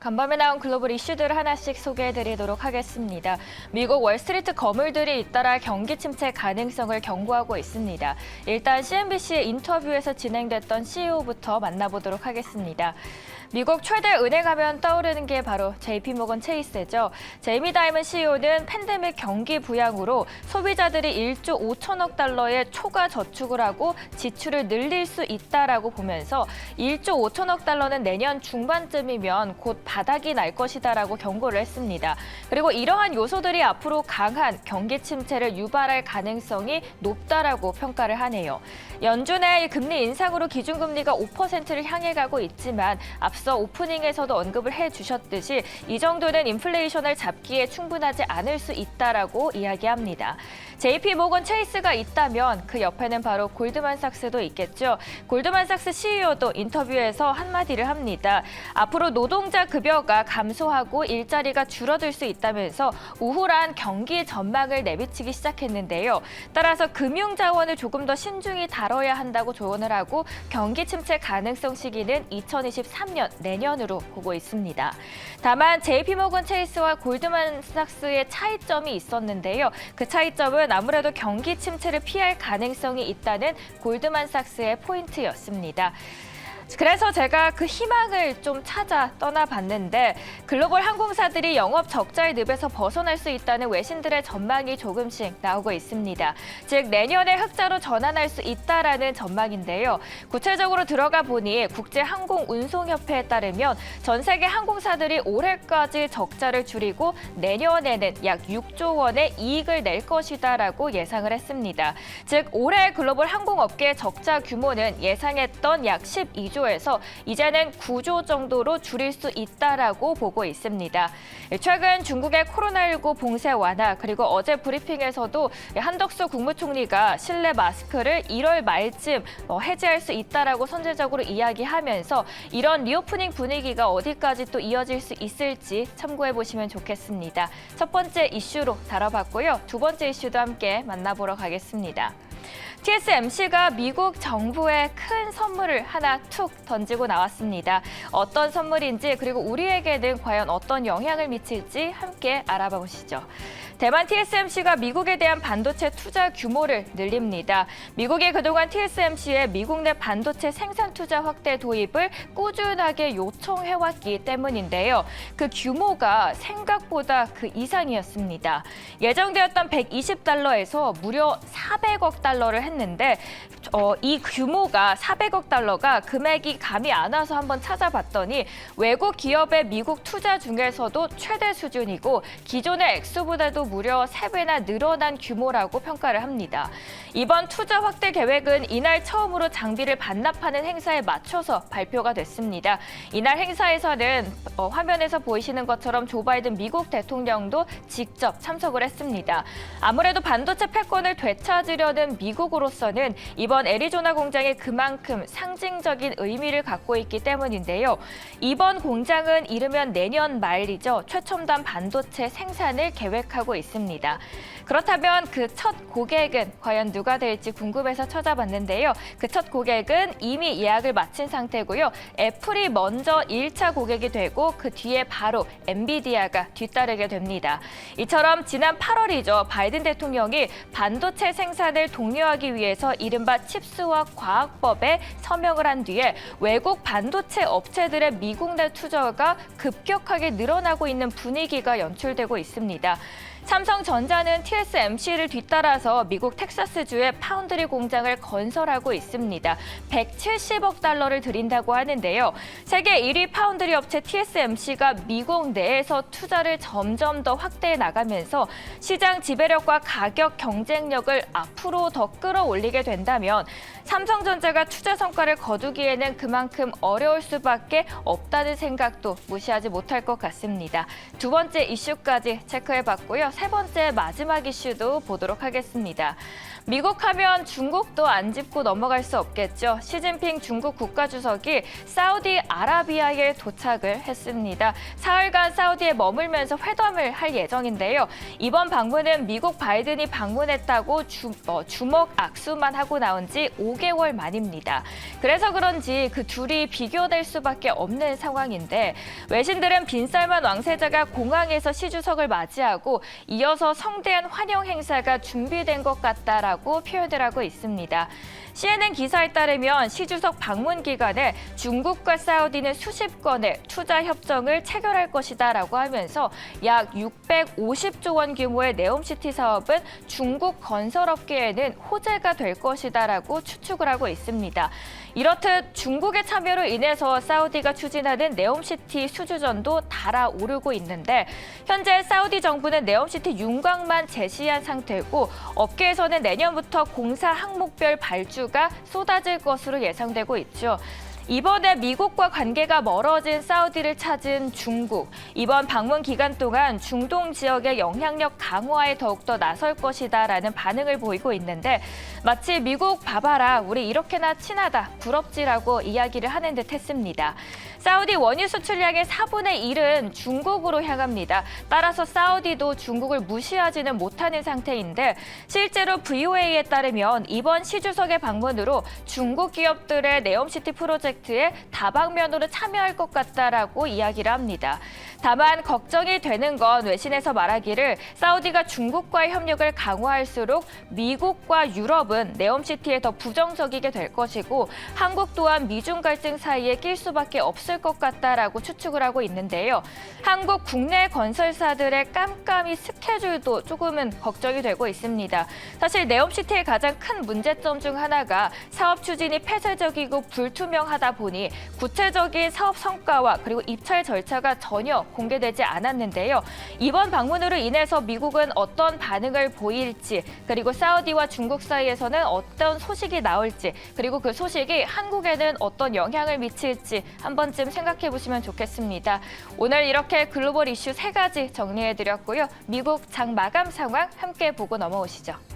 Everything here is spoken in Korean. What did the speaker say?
간밤에 나온 글로벌 이슈들을 하나씩 소개해드리도록 하겠습니다. 미국 월스트리트 거물들이 잇따라 경기 침체 가능성을 경고하고 있습니다. 일단 CNBC의 인터뷰에서 진행됐던 CEO부터 만나보도록 하겠습니다. 미국 최대 은행하면 떠오르는 게 바로 JP모건 체이스죠. 제이미 다이먼 CEO는 팬데믹 경기 부양으로 소비자들이 1조 5천억 달러의 초과 저축을 하고 지출을 늘릴 수 있다라고 보면서 1조 5천억 달러는 내년 중반쯤이면 곧 바닥이 날 것이다라고 경고를 했습니다. 그리고 이러한 요소들이 앞으로 강한 경기 침체를 유발할 가능성이 높다라고 평가를 하네요. 연준의 금리 인상으로 기준금리가 5%를 향해 가고 있지만 앞서 오프닝에서도 언급을 해주셨듯이 이 정도는 인플레이션을 잡기에 충분하지 않을 수 있다라고 이야기합니다. JP모건 체이스가 있다면 그 옆에는 바로 골드만삭스도 있겠죠. 골드만삭스 CEO도 인터뷰에서 한마디를 합니다. 앞으로 노동자 급여가 감소하고 일자리가 줄어들 수 있다면서 우울한 경기 전망을 내비치기 시작했는데요. 따라서 금융자원을 조금 더 신중히 다뤄야 한다고 조언을 하고 경기 침체 가능성 시기는 2023년 내년으로 보고 있습니다. 다만 JP모건 체이스와 골드만삭스의 차이점이 있었는데요. 그 차이점은 아무래도 경기 침체를 피할 가능성이 있다는 골드만삭스의 포인트였습니다. 그래서 제가 그 희망을 좀 찾아 떠나봤는데 글로벌 항공사들이 영업 적자의 늪에서 벗어날 수 있다는 외신들의 전망이 조금씩 나오고 있습니다. 즉 내년에 흑자로 전환할 수 있다라는 전망인데요. 구체적으로 들어가 보니 국제항공운송협회에 따르면 전 세계 항공사들이 올해까지 적자를 줄이고 내년에는 약 6조 원의 이익을 낼 것이다라고 예상을 했습니다. 즉 올해 글로벌 항공업계 적자 규모는 예상했던 약 12조 에서 이제는 9조 정도로 줄일 수 있다라고 보고 있습니다. 최근 중국의 코로나19 봉쇄 완화 그리고 어제 브리핑에서도 한덕수 국무총리가 실내 마스크를 1월 말쯤 해제할 수 있다라고 선제적으로 이야기하면서 이런 리오프닝 분위기가 어디까지 또 이어질 수 있을지 참고해 보시면 좋겠습니다. 첫 번째 이슈로 다뤄봤고요. 두 번째 이슈도 함께 만나보러 가겠습니다. TSMC가 미국 정부에 큰 선물을 하나 툭 던지고 나왔습니다. 어떤 선물인지 그리고 우리에게는 과연 어떤 영향을 미칠지 함께 알아봐 보시죠. 대만 TSMC가 미국에 대한 반도체 투자 규모를 늘립니다. 미국이 그동안 TSMC의 미국 내 반도체 생산 투자 확대 도입을 꾸준하게 요청해왔기 때문인데요. 그 규모가 생각보다 그 이상이었습니다. 예정되었던 120달러에서 무려 400억 달러를 했는데 이 규모가 400억 달러가 금액이 감이 안 와서 한번 찾아봤더니 외국 기업의 미국 투자 중에서도 최대 수준이고 기존의 액수보다도 무려 3배나 늘어난 규모라고 평가를 합니다. 이번 투자 확대 계획은 이날 처음으로 장비를 반납하는 행사에 맞춰서 발표가 됐습니다. 이날 행사에서는 화면에서 보이시는 것처럼 조 바이든 미국 대통령도 직접 참석을 했습니다. 아무래도 반도체 패권을 되찾으려는 미국으로서는 이번 애리조나 공장이 그만큼 상징적인 의미를 갖고 있기 때문인데요. 이번 공장은 이르면 내년 말이죠. 최첨단 반도체 생산을 계획하고 있습니다. 그렇다면 그 첫 고객은 과연 누가 될지 궁금해서 찾아봤는데요. 그 첫 고객은 이미 예약을 마친 상태고요. 애플이 먼저 1차 고객이 되고 그 뒤에 바로 엔비디아가 뒤따르게 됩니다. 이처럼 지난 8월이죠. 바이든 대통령이 반도체 생산을 독려하기 위해서 이른바 칩스와 과학법에 서명을 한 뒤에 외국 반도체 업체들의 미국 내 투자가 급격하게 늘어나고 있는 분위기가 연출되고 있습니다. 삼성전자는 TSMC를 뒤따라서 미국 텍사스주에 파운드리 공장을 건설하고 있습니다. 170억 달러를 들인다고 하는데요. 세계 1위 파운드리 업체 TSMC가 미국 내에서 투자를 점점 더 확대해 나가면서 시장 지배력과 가격 경쟁력을 앞으로 더 끌어올리게 된다면 삼성전자가 투자 성과를 거두기에는 그만큼 어려울 수밖에 없다는 생각도 무시하지 못할 것 같습니다. 두 번째 이슈까지 체크해봤고요. 세 번째 마지막 이슈도 보도록 하겠습니다. 미국 하면 중국도 안 짚고 넘어갈 수 없겠죠. 시진핑 중국 국가주석이 사우디아라비아에 도착을 했습니다. 사흘간 사우디에 머물면서 회담을 할 예정인데요. 이번 방문은 미국 바이든이 방문했다고 주먹 악수만 하고 나온 지 5개월 만입니다. 그래서 그런지 그 둘이 비교될 수밖에 없는 상황인데 외신들은 빈살만 왕세자가 공항에서 시 주석을 맞이하고 이어서 성대한 환영 행사가 준비된 것 같다라고 표현을 하고 있습니다. CNN 기사에 따르면 시 주석 방문 기간에 중국과 사우디는 수십 건의 투자 협정을 체결할 것이다라고 하면서 약 650조 원 규모의 네옴시티 사업은 중국 건설업계에는 호재가 될 것이다라고 추측을 하고 있습니다. 이렇듯 중국의 참여로 인해서 사우디가 추진하는 네옴시티 수주전도 달아오르고 있는데 현재 사우디 정부는 네옴시티 윤곽만 제시한 상태고 업계에서는 내년부터 공사 항목별 발주가 쏟아질 것으로 예상되고 있죠. 이번에 미국과 관계가 멀어진 사우디를 찾은 중국. 이번 방문 기간 동안 중동 지역의 영향력 강화에 더욱더 나설 것이다라는 반응을 보이고 있는데 마치 미국 봐봐라 우리 이렇게나 친하다 부럽지라고 이야기를 하는 듯 했습니다. 사우디 원유 수출량의 4분의 1은 중국으로 향합니다. 따라서 사우디도 중국을 무시하지는 못하는 상태인데 실제로 VOA에 따르면 이번 시 주석의 방문으로 중국 기업들의 네옴시티 프로젝트에 다방면으로 참여할 것 같다라고 이야기를 합니다. 다만 걱정이 되는 건 외신에서 말하기를 사우디가 중국과의 협력을 강화할수록 미국과 유럽은 네옴시티에 더 부정적이게 될 것이고 한국 또한 미중 갈등 사이에 낄 수밖에 없을 것 같다라고 추측을 하고 있는데요. 한국 국내 건설사들의 깜깜이 스케줄도 조금은 걱정이 되고 있습니다. 사실 네옴시티의 가장 큰 문제점 중 하나가 사업 추진이 폐쇄적이고 불투명하다 보니 구체적인 사업 성과와 그리고 입찰 절차가 전혀 공개되지 않았는데요. 이번 방문으로 인해서 미국은 어떤 반응을 보일지 그리고 사우디와 중국 사이에서는 어떤 소식이 나올지 그리고 그 소식이 한국에는 어떤 영향을 미칠지 한 번쯤 생각해 보시면 좋겠습니다. 오늘 이렇게 글로벌 이슈 3가지 정리해드렸고요. 미국 장 마감 상황 함께 보고 넘어오시죠.